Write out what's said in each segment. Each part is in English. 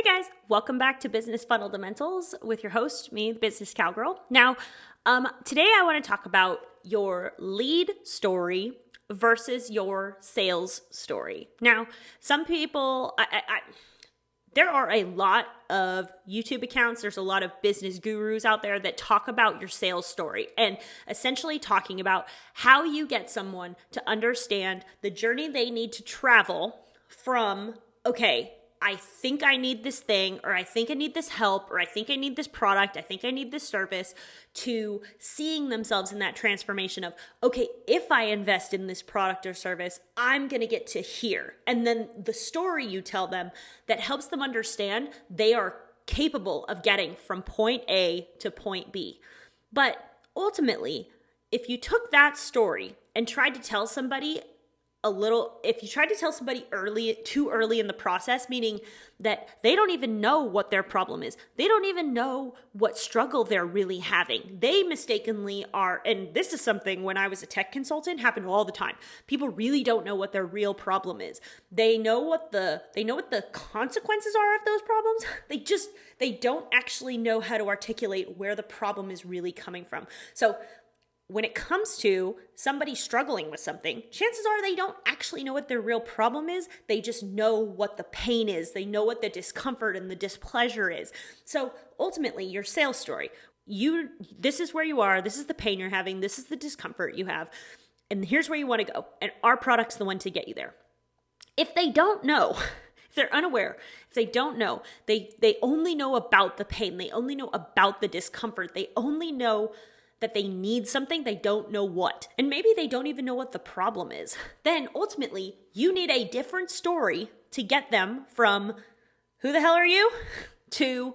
Hey guys, welcome back to Business Fundamentals with your host, me, the Business Cowgirl. Now, today I want to talk about your lead story versus your sales story. Now, some people, there are a lot of YouTube accounts, there's a lot of business gurus out there that talk about your sales story and essentially talking about how you get someone to understand the journey they need to travel from, okay, I think I need this thing, or I think I need this help, or I think I need this product, I think I need this service, to seeing themselves in that transformation of, okay, if I invest in this product or service, I'm going to get to here. And then the story you tell them that helps them understand they are capable of getting from point A to point B. But ultimately, if you took that story and tried to tell somebody if you tried to tell somebody too early in the process, meaning that they don't even know what their problem is, they don't even know what struggle they're really having, they mistakenly are, and this is something when I was a tech consultant happened all the time. People really don't know what their real problem is. They know what the consequences are of those problems. They don't actually know how to articulate where the problem is really coming from. So when it comes to somebody struggling with something, chances are they don't actually know what their real problem is. They just know what the pain is. They know what the discomfort and the displeasure is. So ultimately, your sales story, this is where you are. This is the pain you're having. This is the discomfort you have. And here's where you want to go. And our product's the one to get you there. If they don't know, if they're unaware, if they don't know, they only know about the pain. They only know about the discomfort. They only know that they need something, they don't know what. And maybe they don't even know what the problem is. Then ultimately, you need a different story to get them from, who the hell are you? To,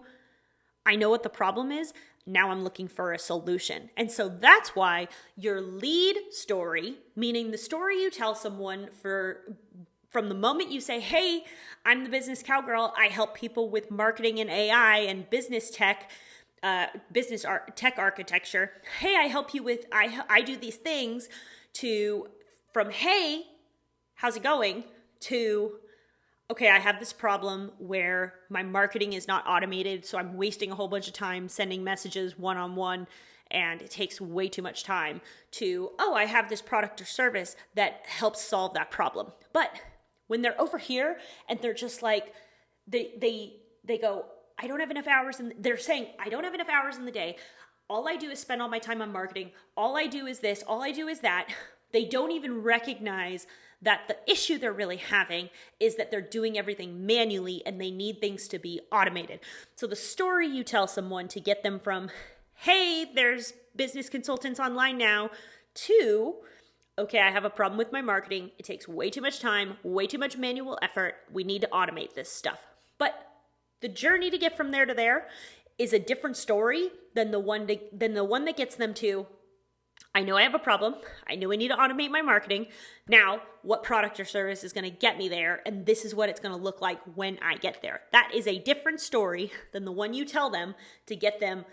I know what the problem is, now I'm looking for a solution. And so that's why your lead story, meaning the story you tell someone from the moment you say, hey, I'm the Business Cowgirl, I help people with marketing and AI and business tech, tech architecture. Hey, I help you with, I do these things, from hey, how's it going, to, okay, I have this problem where my marketing is not automated, so I'm wasting a whole bunch of time sending messages one-on-one, and it takes way too much time, to, oh, I have this product or service that helps solve that problem. But when they're over here and they're just like, they go, I don't have enough hours, and they're saying, I don't have enough hours in the day. All I do is spend all my time on marketing. All I do is this. All I do is that. They don't even recognize that the issue they're really having is that they're doing everything manually and they need things to be automated. So the story you tell someone to get them from, hey, there's business consultants online now, to, okay, I have a problem with my marketing. It takes way too much time, way too much manual effort. We need to automate this stuff. But the journey to get from there to there is a different story than the one that gets them to, I know I have a problem. I know I need to automate my marketing. Now, what product or service is going to get me there? And this is what it's going to look like when I get there. That is a different story than the one you tell them to get them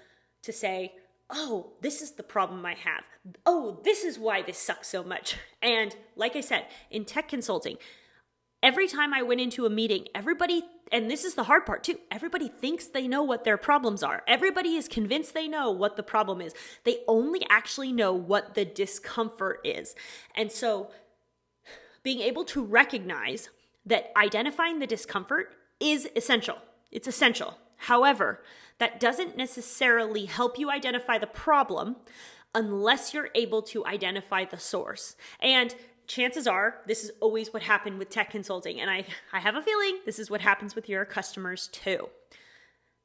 to say, oh, this is the problem I have. Oh, this is why this sucks so much. And like I said, in tech consulting, every time I went into a meeting, everybody, and this is the hard part too, everybody thinks they know what their problems are. Everybody is convinced they know what the problem is. They only actually know what the discomfort is. And so being able to recognize that identifying the discomfort is essential. It's essential. However, that doesn't necessarily help you identify the problem unless you're able to identify the source. And chances are, this is always what happened with tech consulting. And I have a feeling this is what happens with your customers too.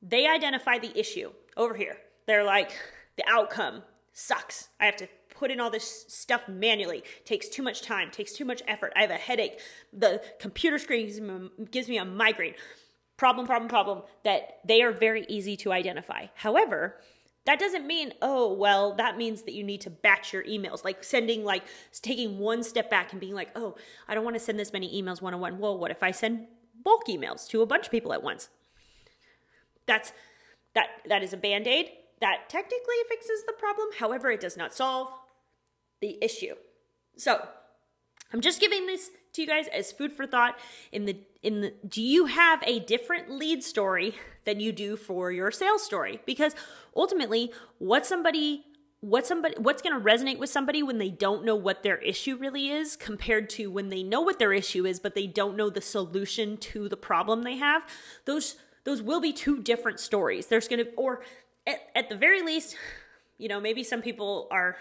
They identify the issue over here. They're like, the outcome sucks. I have to put in all this stuff manually. Takes too much time, takes too much effort. I have a headache. The computer screen gives me a migraine. Problem, that they are very easy to identify. However, that doesn't mean, oh, well, that means that you need to batch your emails, like taking one step back and being like, oh, I don't want to send this many emails one-on-one. Well, what if I send bulk emails to a bunch of people at once? That is a Band-Aid that technically fixes the problem. However, it does not solve the issue. So I'm just giving this to you guys as food for thought do you have a different lead story than you do for your sales story? Because ultimately, what's going to resonate with somebody when they don't know what their issue really is compared to when they know what their issue is, but they don't know the solution to the problem they have? Those will be two different stories. Or at the very least, maybe some people are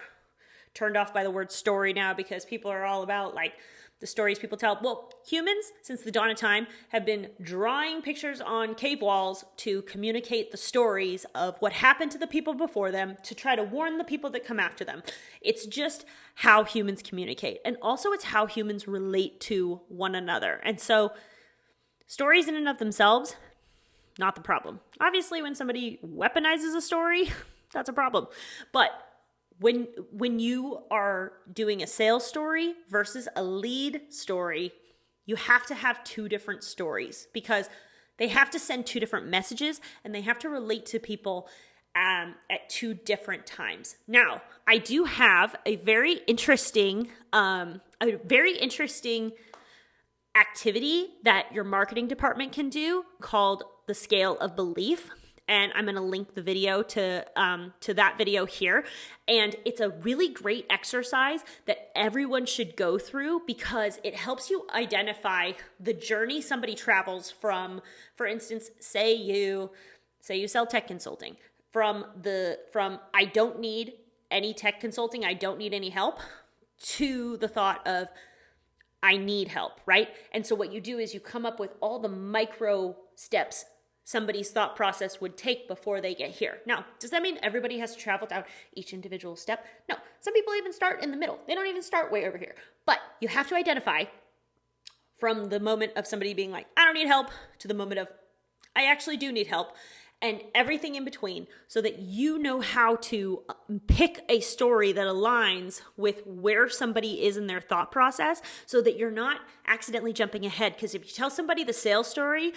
turned off by the word story now because people are all about like the stories people tell. Well, humans, since the dawn of time, have been drawing pictures on cave walls to communicate the stories of what happened to the people before them to try to warn the people that come after them. It's just how humans communicate. And also it's how humans relate to one another. And so stories in and of themselves, not the problem. Obviously, when somebody weaponizes a story, that's a problem. But when you are doing a sales story versus a lead story, you have to have two different stories because they have to send two different messages and they have to relate to people at two different times. Now, I do have a very interesting activity that your marketing department can do called the scale of belief. And I'm going to link the video to that video here. And it's a really great exercise that everyone should go through because it helps you identify the journey somebody travels from, for instance, say you sell tech consulting, from I don't need any tech consulting, I don't need any help, to the thought of I need help, right? And so what you do is you come up with all the micro steps somebody's thought process would take before they get here. Now, does that mean everybody has to travel down each individual step? No. Some people even start in the middle. They don't even start way over here. But you have to identify from the moment of somebody being like, I don't need help, to the moment of, I actually do need help, and everything in between, so that you know how to pick a story that aligns with where somebody is in their thought process so that you're not accidentally jumping ahead. Because if you tell somebody the sales story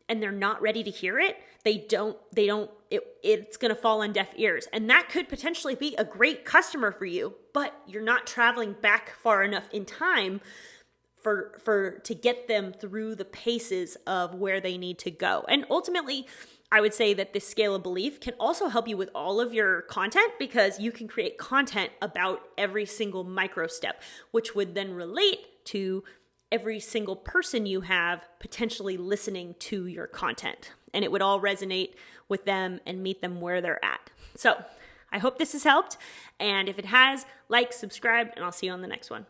and they're not ready to hear it, it's going to fall on deaf ears. And that could potentially be a great customer for you, but you're not traveling back far enough in time to get them through the paces of where they need to go. And ultimately, I would say that this scale of belief can also help you with all of your content because you can create content about every single micro step, which would then relate to every single person you have potentially listening to your content. And it would all resonate with them and meet them where they're at. So I hope this has helped. And if it has, like, subscribe, and I'll see you on the next one.